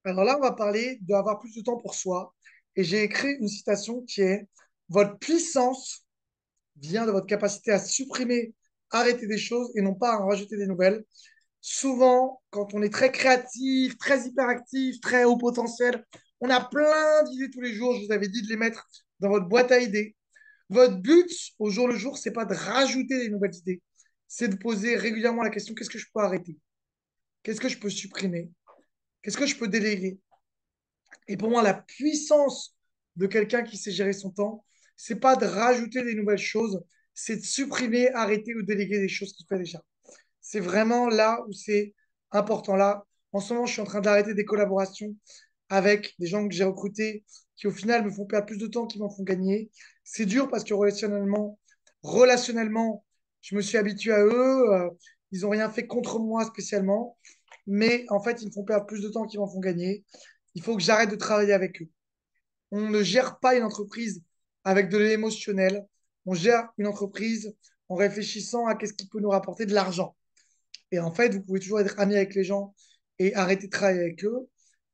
Alors là, on va parler d'avoir plus de temps pour soi. Et j'ai écrit une citation qui est: votre puissance vient de votre capacité à supprimer, arrêter des choses et non pas à en rajouter des nouvelles. Souvent, quand on est très créatif, très hyperactif, très haut potentiel, on a plein d'idées tous les jours. Je vous avais dit de les mettre dans votre boîte à idées. Votre but au jour le jour, c'est pas de rajouter des nouvelles idées. C'est de poser régulièrement la question: qu'est-ce que je peux arrêter? Qu'est-ce que je peux supprimer? Qu'est-ce que je peux déléguer? Et pour moi, la puissance de quelqu'un qui sait gérer son temps, c'est pas de rajouter des nouvelles choses, c'est de supprimer, arrêter ou déléguer des choses qu'il fait déjà. C'est vraiment là où c'est important. Là, en ce moment, je suis en train d'arrêter des collaborations avec des gens que j'ai recrutés qui, au final, me font perdre plus de temps qu'ils m'en font gagner. C'est dur parce que relationnellement, je me suis habitué à eux. Ils n'ont rien fait contre moi spécialement. Mais en fait, ils me font perdre plus de temps qu'ils m'en font gagner. Il faut que j'arrête de travailler avec eux. On ne gère pas une entreprise avec de l'émotionnel. On gère une entreprise en réfléchissant à qu'est-ce qui peut nous rapporter de l'argent. Et en fait, vous pouvez toujours être ami avec les gens et arrêter de travailler avec eux.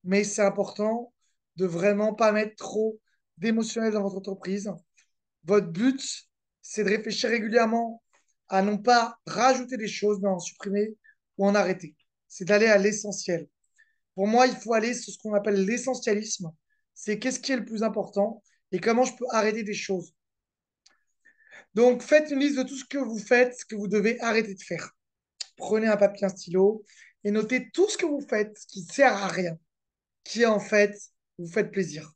Mais c'est important de vraiment pas mettre trop d'émotionnel dans votre entreprise. Votre but, c'est de réfléchir régulièrement à non pas rajouter des choses, mais en supprimer ou en arrêter. C'est d'aller à l'essentiel. Pour moi, il faut aller sur ce qu'on appelle l'essentialisme. C'est qu'est-ce qui est le plus important et comment je peux arrêter des choses. Donc, faites une liste de tout ce que vous faites, ce que vous devez arrêter de faire. Prenez un papier, un stylo et notez tout ce que vous faites qui ne sert à rien, qui en fait vous faites plaisir.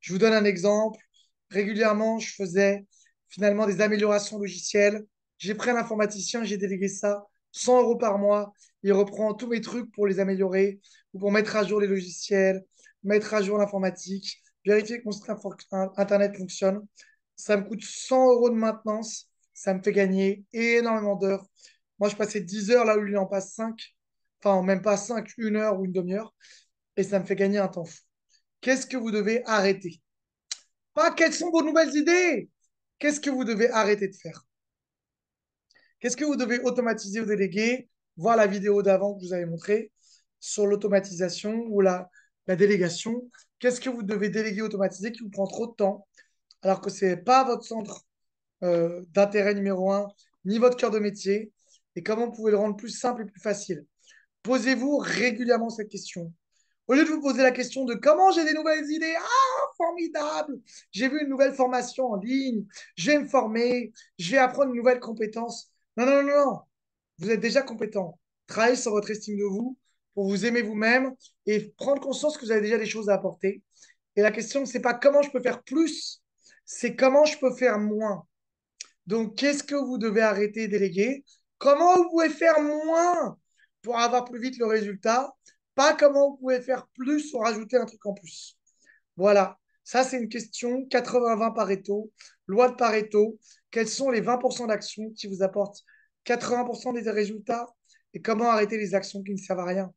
Je vous donne un exemple. Régulièrement, je faisais finalement des améliorations logicielles. J'ai pris un informaticien, j'ai délégué ça, 100 euros par mois. Il reprend tous mes trucs pour les améliorer ou pour mettre à jour les logiciels, mettre à jour l'informatique, vérifier que mon site internet fonctionne. Ça me coûte 100 euros de maintenance. Ça me fait gagner énormément d'heures. Moi, je passais 10 heures là où lui en passe 5. Enfin, même pas 5, 1 heure ou une demi-heure. Et ça me fait gagner un temps fou. Qu'est-ce que vous devez arrêter? Pas quelles sont vos nouvelles idées. Qu'est-ce que vous devez arrêter de faire? Qu'est-ce que vous devez automatiser ou déléguer? Voir la vidéo d'avant que je vous avais montré sur l'automatisation ou la délégation. Qu'est-ce que vous devez déléguer, automatiser qui vous prend trop de temps alors que ce n'est pas votre centre d'intérêt numéro un, ni votre cœur de métier? Et comment vous pouvez le rendre plus simple et plus facile? Posez-vous régulièrement cette question. Au lieu de vous poser la question de comment j'ai des nouvelles idées, ah, formidable, j'ai vu une nouvelle formation en ligne, je vais me former, je vais apprendre une nouvelle compétence. Non, non, non, non, vous êtes déjà compétent. Travaillez sur votre estime de vous pour vous aimer vous-même et prendre conscience que vous avez déjà des choses à apporter. Et la question, ce n'est pas comment je peux faire plus, c'est comment je peux faire moins. Donc, qu'est-ce que vous devez arrêter et déléguer? Comment vous pouvez faire moins pour avoir plus vite le résultat? Pas comment vous pouvez faire plus ou rajouter un truc en plus. Voilà, ça c'est une question 80-20 Pareto, loi de Pareto. Quels sont les 20% d'actions qui vous apportent 80% des résultats et comment arrêter les actions qui ne servent à rien?